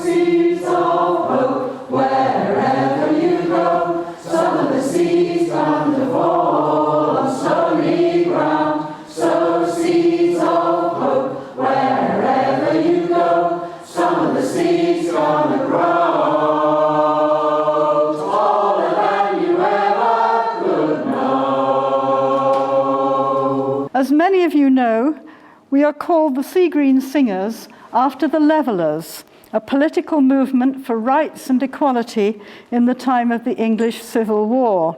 seeds of hope wherever you go. Some of the seeds come to fall on stony ground. Sow seeds of hope wherever you go. Some of the seeds gonna grow taller than you ever could know. As many of you know, we are called the Sea Green Singers after the Levellers, a political movement for rights and equality in the time of the English Civil War.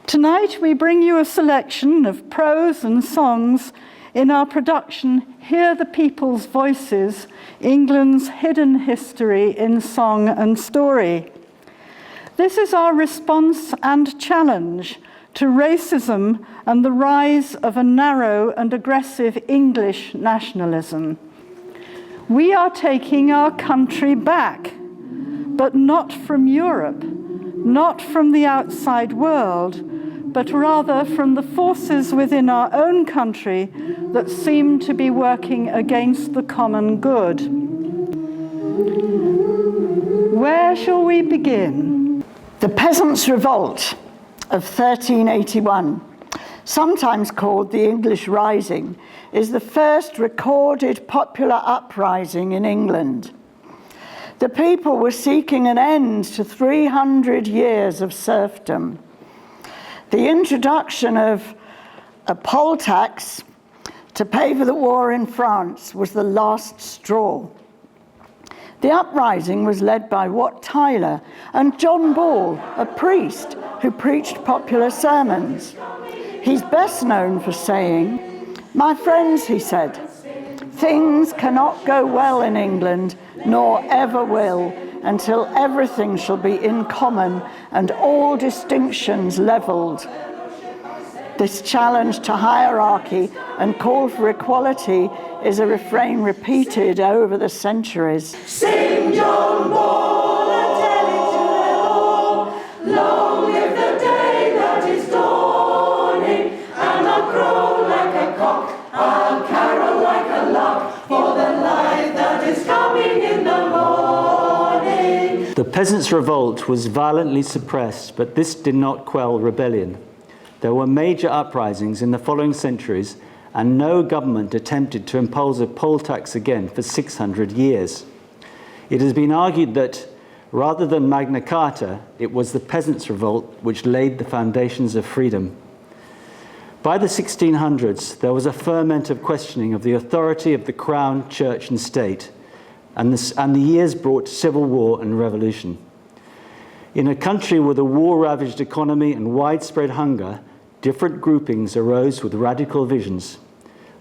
Tonight we bring you a selection of prose and songs in our production Hear the People's Voices, England's Hidden History in Song and Story. This is our response and challenge to racism and the rise of a narrow and aggressive English nationalism. We are taking our country back, but not from Europe, not from the outside world, but rather from the forces within our own country that seem to be working against the common good. Where shall we begin? The Peasants' Revolt of 1381, sometimes called the English Rising, is the first recorded popular uprising in England. The people were seeking an end to 300 years of serfdom. The introduction of a poll tax to pay for the war in France was the last straw. The uprising was led by Wat Tyler and John Ball, a priest who preached popular sermons. He's best known for saying, "My friends," he said, "things cannot go well in England, nor ever will, until everything shall be in common and all distinctions levelled." This challenge to hierarchy and call for equality is a refrain repeated over the centuries. Sing John Ball and tell it to them all. Long live the day that is dawning, and I'll crow like a cock, I'll carol like a lark, for the life that is coming in the morning. The Peasants' Revolt was violently suppressed, but this did not quell rebellion. There were major uprisings in the following centuries, and no government attempted to impose a poll tax again for 600 years. It has been argued that, rather than Magna Carta, it was the Peasants' Revolt which laid the foundations of freedom. By the 1600s, there was a ferment of questioning of the authority of the Crown, Church and State, and the years brought civil war and revolution. In a country with a war-ravaged economy and widespread hunger, different groupings arose with radical visions.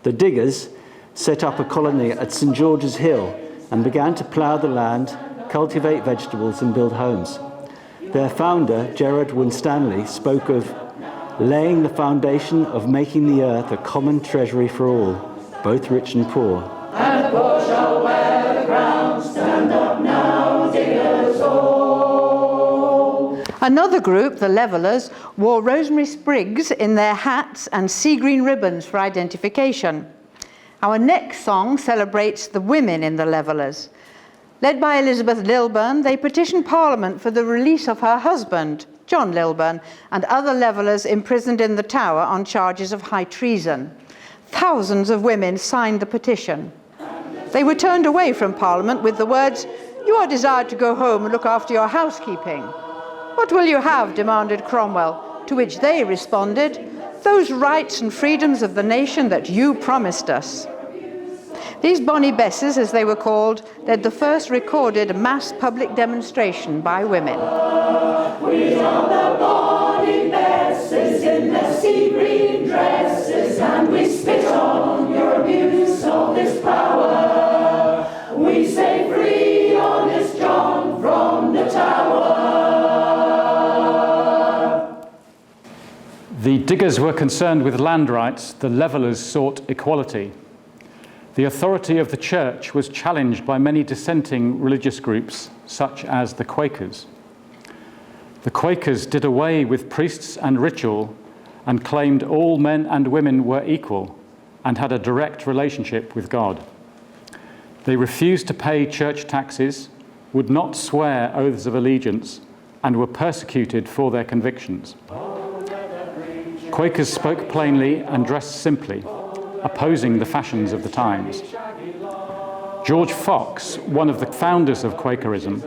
The Diggers set up a colony at St. George's Hill and began to plough the land, cultivate vegetables and build homes. Their founder, Gerard Winstanley, spoke of laying the foundation of making the earth a common treasury for all, both rich and poor. And the poor shall wear the crown, stand up now, diggers all. Another group, the Levellers, wore rosemary sprigs in their hats and sea green ribbons for identification. Our next song celebrates the women in the Levellers. Led by Elizabeth Lilburne, they petitioned Parliament for the release of her husband, John Lilburne, and other Levellers imprisoned in the Tower on charges of high treason. Thousands of women signed the petition. They were turned away from Parliament with the words, "You are desired to go home and look after your housekeeping." "What will you have?" demanded Cromwell, to which they responded, "Those rights and freedoms of the nation that you promised us." These bonny besses, as they were called, led the first recorded mass public demonstration by women. We are the bonny besses in their sea green dresses, and we spit on your abuse of this power. We say free honest John from the Tower. The Diggers were concerned with land rights, the Levellers sought equality. The authority of the church was challenged by many dissenting religious groups, such as the Quakers. The Quakers did away with priests and ritual and claimed all men and women were equal and had a direct relationship with God. They refused to pay church taxes, would not swear oaths of allegiance and were persecuted for their convictions. Quakers spoke plainly and dressed simply, opposing the fashions of the times. George Fox, one of the founders of Quakerism,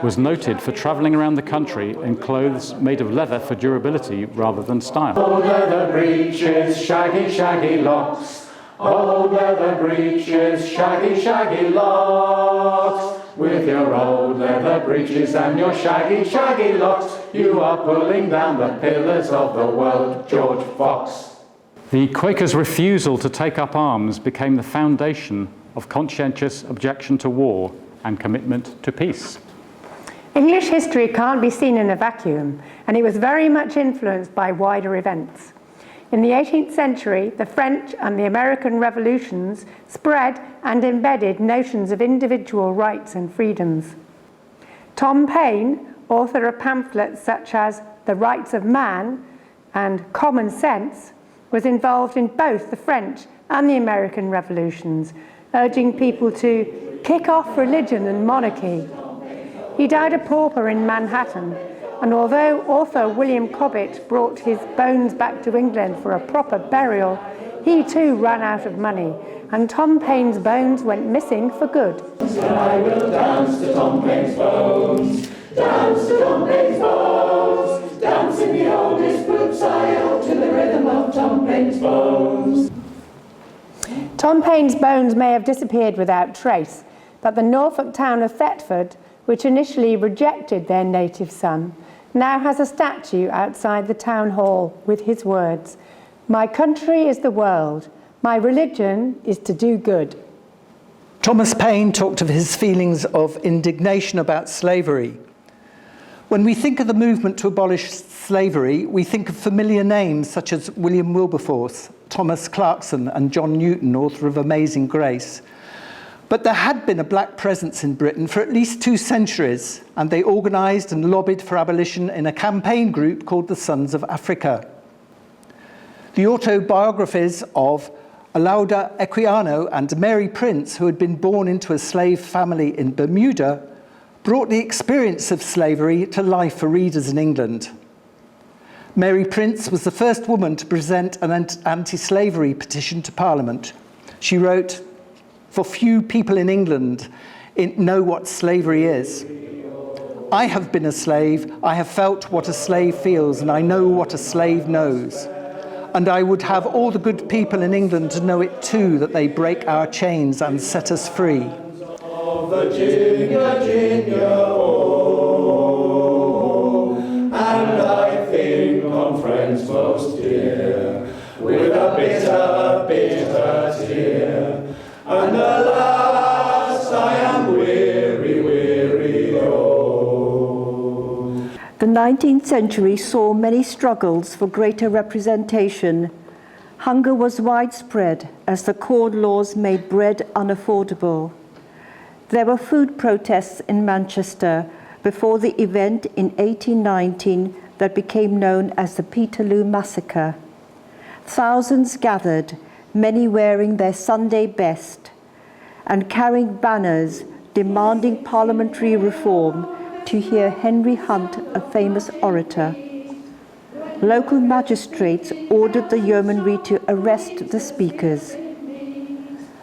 was noted for travelling around the country in clothes made of leather for durability rather than style. Old leather breeches, shaggy, shaggy locks. Old leather breeches, shaggy, shaggy locks. With your old leather breeches and your shaggy, shaggy locks, you are pulling down the pillars of the world, George Fox. The Quakers' refusal to take up arms became the foundation of conscientious objection to war and commitment to peace. English history can't be seen in a vacuum, and it was very much influenced by wider events. In the 18th century, the French and the American revolutions spread and embedded notions of individual rights and freedoms. Tom Paine, author of pamphlets such as The Rights of Man and Common Sense, was involved in both the French and the American revolutions, urging people to kick off religion and monarchy. He died a pauper in Manhattan, and although author William Cobbett brought his bones back to England for a proper burial, he too ran out of money, and Tom Paine's bones went missing for good. I will dance to Tom Paine's bones, dance to Tom Paine's bones, dance in the oldest boots I own to the rhythm of Tom Paine's bones. Tom Paine's bones may have disappeared without trace, but the Norfolk town of Thetford, which initially rejected their native son, now has a statue outside the town hall with his words, "My country is the world, my religion is to do good." Thomas Paine talked of his feelings of indignation about slavery. When we think of the movement to abolish slavery, we think of familiar names such as William Wilberforce, Thomas Clarkson, and John Newton, author of Amazing Grace. But there had been a black presence in Britain for at least 2 centuries, and they organised and lobbied for abolition in a campaign group called the Sons of Africa. The autobiographies of Olaudah Equiano and Mary Prince, who had been born into a slave family in Bermuda, brought the experience of slavery to life for readers in England. Mary Prince was the first woman to present an anti-slavery petition to Parliament. She wrote, "For few people in England know what slavery is. I have been a slave, I have felt what a slave feels, and I know what a slave knows. And I would have all the good people in England to know it too, that they break our chains and set us free." Virginia, Virginia, oh, and I think on friends most dear, with a bitter, bitter tear, and alas, I am weary, weary, oh. The 19th century saw many struggles for greater representation. Hunger was widespread as the Corn Laws made bread unaffordable. There were food protests in Manchester before the event in 1819 that became known as the Peterloo Massacre. Thousands gathered, many wearing their Sunday best and carrying banners demanding parliamentary reform to hear Henry Hunt, a famous orator. Local magistrates ordered the yeomanry to arrest the speakers.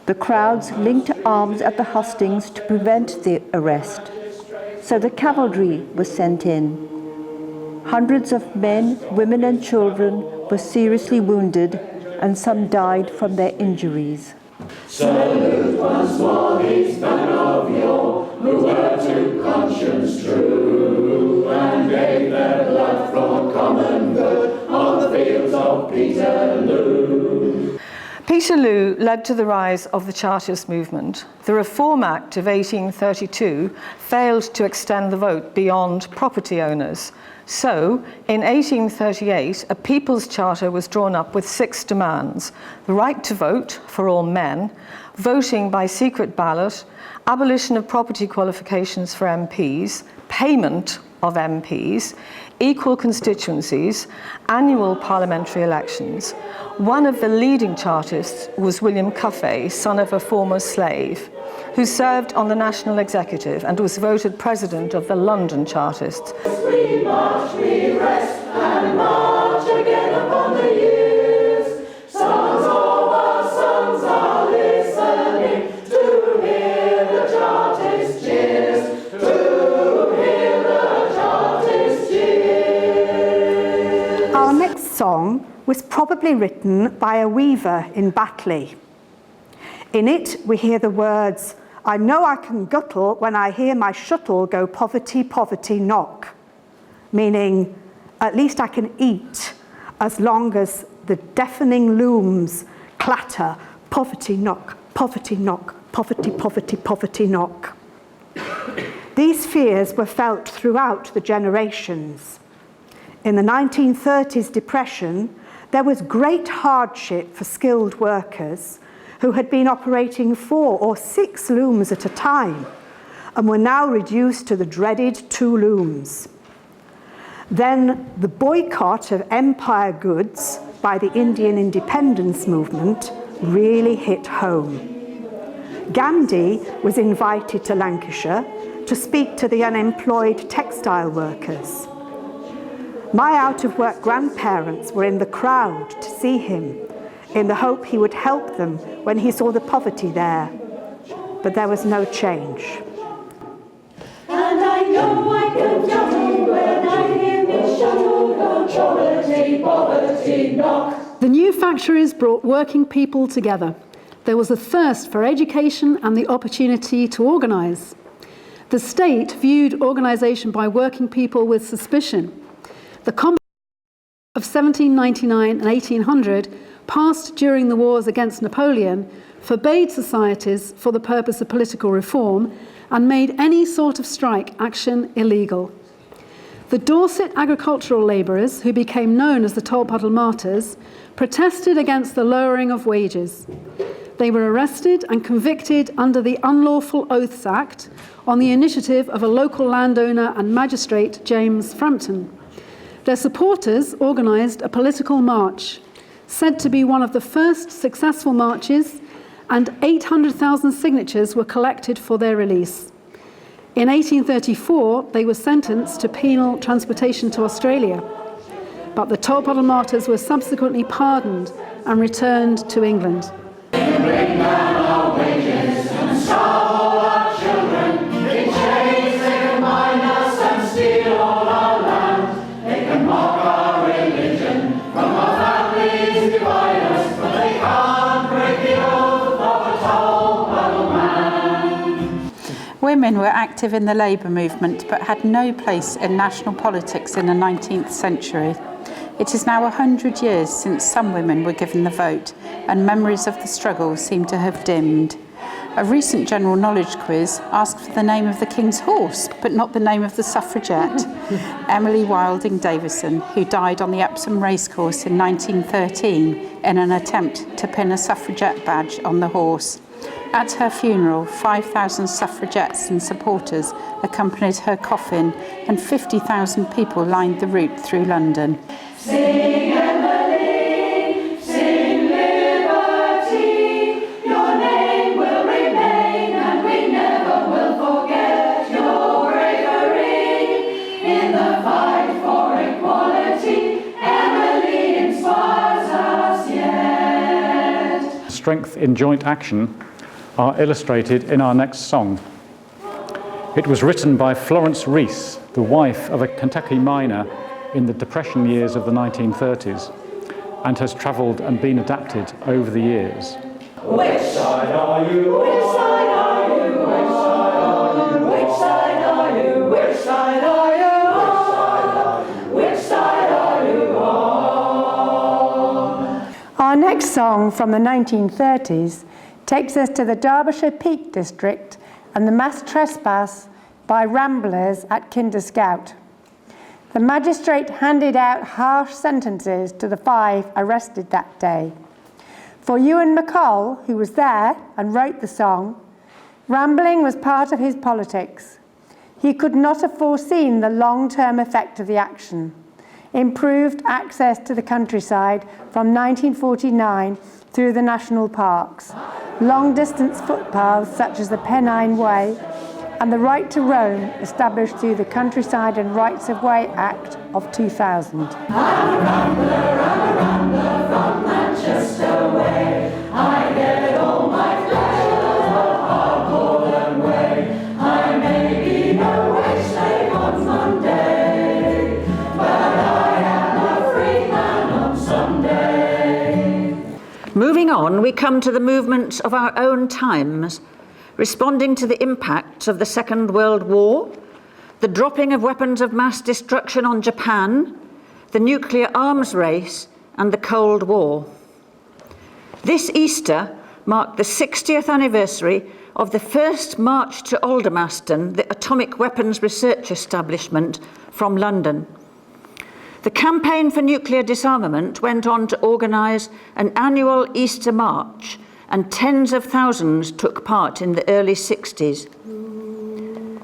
The crowds linked arms at the hustings to prevent the arrest, so the cavalry was sent in. Hundreds of men, women and children were seriously wounded, and some died from their injuries. Salute once more these men of yore, who were to conscience true, and gave their blood for common good on the fields of Peterloo. Peterloo led to the rise of the Chartist movement. The Reform Act of 1832 failed to extend the vote beyond property owners. So, in 1838, a People's Charter was drawn up with 6 demands: the right to vote for all men, voting by secret ballot, abolition of property qualifications for MPs, payment of MPs, equal constituencies, annual parliamentary elections. One of the leading Chartists was William Cuffay, son of a former slave. who served on the National Executive and was voted president of the London Chartists. We march, we rest, and march again upon the years. Sons of our sons are listening to hear the Chartist cheers, to hear the Chartist cheers. Our next song was probably written by a weaver in Batley. In it, we hear the words, "I know I can guttle when I hear my shuttle go poverty, poverty, knock," meaning, at least I can eat as long as the deafening looms clatter, poverty, knock, poverty, knock, poverty, poverty, poverty, knock. These fears were felt throughout the generations. In the 1930s depression, there was great hardship for skilled workers who had been operating 4 or 6 looms at a time and were now reduced to the dreaded 2 looms. Then the boycott of empire goods by the Indian independence movement really hit home. Gandhi was invited to Lancashire to speak to the unemployed textile workers. My out-of-work grandparents were in the crowd to see him, in the hope he would help them when he saw the poverty there. But there was no change. And I know I can jump when I hear me shuttle go poverty, poverty, knock. The new factories brought working people together. There was a thirst for education and the opportunity to organise. The state viewed organisation by working people with suspicion. The Commemorate of 1799 and 1800, passed during the wars against Napoleon, forbade societies for the purpose of political reform and made any sort of strike action illegal. The Dorset agricultural labourers, who became known as the Tolpuddle Martyrs, protested against the lowering of wages. They were arrested and convicted under the Unlawful Oaths Act on the initiative of a local landowner and magistrate, James Frampton. Their supporters organised a political march, said to be one of the first successful marches, and 800,000 signatures were collected for their release. In 1834, they were sentenced to penal transportation to Australia, but the Tolpuddle Martyrs were subsequently pardoned and returned to England. Bring down our wages and starve all our children. In chains they can bind us and steal all our land. They can mock our religion, from our families divide us, but they can't break the oath of a Tolpuddle man. Women were active in the labour movement but had no place in national politics in the 19th century. It is now 100 years since some women were given the vote, and memories of the struggle seem to have dimmed. A recent general knowledge quiz asked for the name of the King's horse, but not the name of the suffragette, Emily Wilding Davison, who died on the Epsom racecourse in 1913 in an attempt to pin a suffragette badge on the horse. At her funeral, 5,000 suffragettes and supporters accompanied her coffin, and 50,000 people lined the route through London. Sing, Emily, sing liberty. Your name will remain, and we never will forget your bravery in the fight for equality. Emily inspires us yet. Strength in joint action are illustrated in our next song. It was written by Florence Rees, the wife of a Kentucky miner in the Depression years of the 1930s, and has travelled and been adapted over the years. Which side are you? Which side are you? Which side are you? Which side are you? Which side are you? Which side are you on? Our next song from the 1930s takes us to the Derbyshire Peak District and the mass trespass by ramblers at Kinder Scout. The magistrate handed out harsh sentences to the 5 arrested that day. For Ewan MacColl, who was there and wrote the song, rambling was part of his politics. He could not have foreseen the long-term effect of the action. Improved access to the countryside from 1949 through the national parks. long-distance footpaths such as the Pennine Way, and the right to roam established through the Countryside and Rights of Way Act of 2000. I'm a rambler from Manchester way. I get all my pleasures the hard-boiled way. I may be no wage slave on Monday, but I am a free man on Sunday. Moving on, we come to the movements of our own times, responding to the impacts of the Second World War, the dropping of weapons of mass destruction on Japan, the nuclear arms race, and the Cold War. This Easter marked the 60th anniversary of the first march to Aldermaston, the atomic weapons research establishment, from London. The Campaign for Nuclear Disarmament went on to organise an annual Easter march, and tens of thousands took part in the early 60s.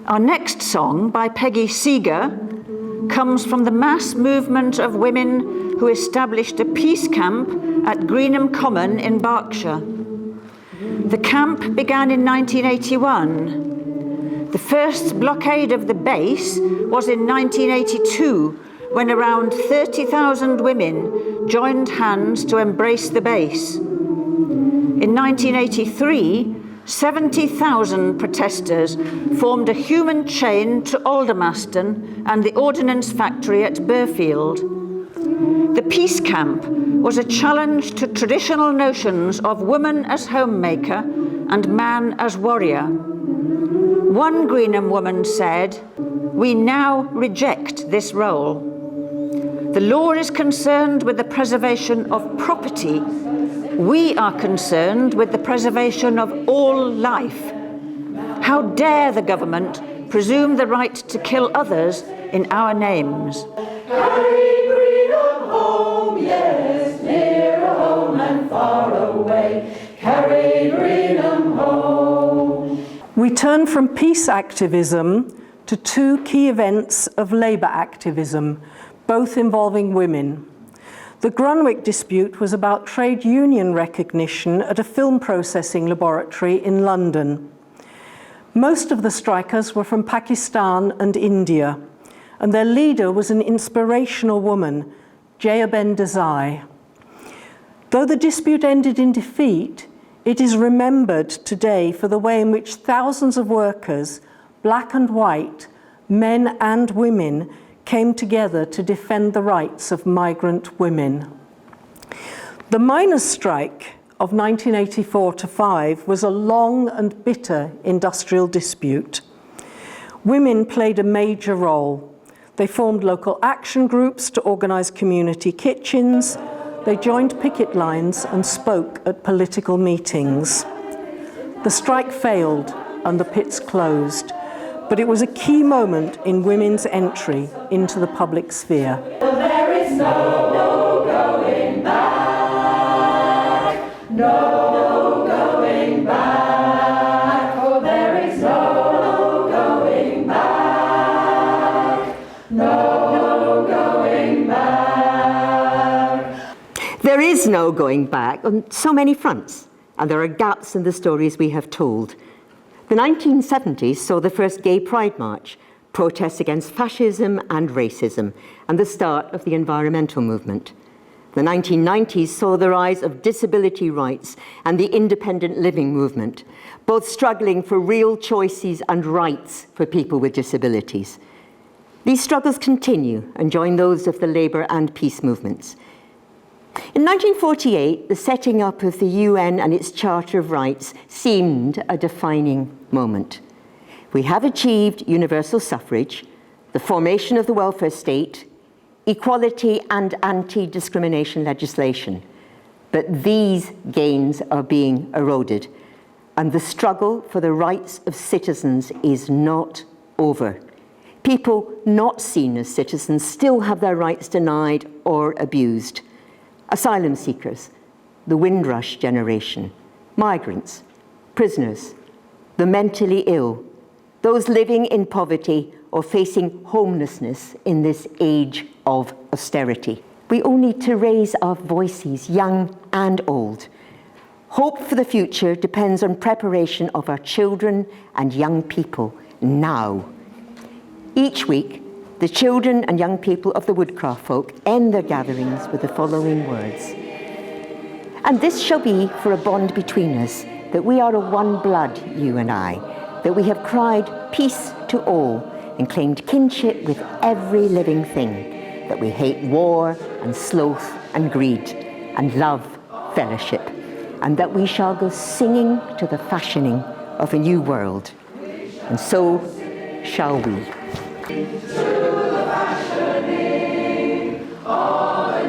Our next song, by Peggy Seeger, comes from the mass movement of women who established a peace camp at Greenham Common in Berkshire. The camp began in 1981. The first blockade of the base was in 1982, when around 30,000 women joined hands to embrace the base. In 1983, 70,000 protesters formed a human chain to Aldermaston and the ordnance factory at Burfield. The peace camp was a challenge to traditional notions of woman as homemaker and man as warrior. One Greenham woman said, "We now reject this role. The law is concerned with the preservation of property. We are concerned with the preservation of all life. How dare the government presume the right to kill others in our names?" Carry Greenham home, yes, near home and far away. Carry Greenham home. We turn from peace activism to two key events of labour activism, both involving women. The Grunwick dispute was about trade union recognition at a film processing laboratory in London. Most of the strikers were from Pakistan and India, and their leader was an inspirational woman, Jayaben Desai. Though the dispute ended in defeat, it is remembered today for the way in which thousands of workers, black and white, men and women, came together to defend the rights of migrant women. The miners' strike of 1984-5 was a long and bitter industrial dispute. Women played a major role. They formed local action groups to organise community kitchens. They joined picket lines and spoke at political meetings. The strike failed and the pits closed, but it was a key moment in women's entry into the public sphere. Well, there is no going back, no going back. Oh, there is no going back, no going back. There is no going back on so many fronts, and there are gaps in the stories we have told. The 1970s saw the first Gay Pride March, protests against fascism and racism, and the start of the environmental movement. The 1990s saw the rise of disability rights and the independent living movement, both struggling for real choices and rights for people with disabilities. These struggles continue and join those of the labour and peace movements. In 1948, the setting up of the UN and its Charter of Rights seemed a defining moment. We have achieved universal suffrage, the formation of the welfare state, equality and anti-discrimination legislation. But these gains are being eroded, and the struggle for the rights of citizens is not over. People not seen as citizens still have their rights denied or abused. Asylum seekers, the Windrush generation, migrants, prisoners, the mentally ill, those living in poverty or facing homelessness in this age of austerity. We all need to raise our voices, young and old. Hope for the future depends on preparation of our children and young people now. Each week, the children and young people of the Woodcraft folk end their gatherings with the following words. And this shall be for a bond between us, that we are of one blood, you and I, that we have cried peace to all and claimed kinship with every living thing, that we hate war and sloth and greed and love fellowship, and that we shall go singing to the fashioning of a new world. And so shall we. To the fashioning of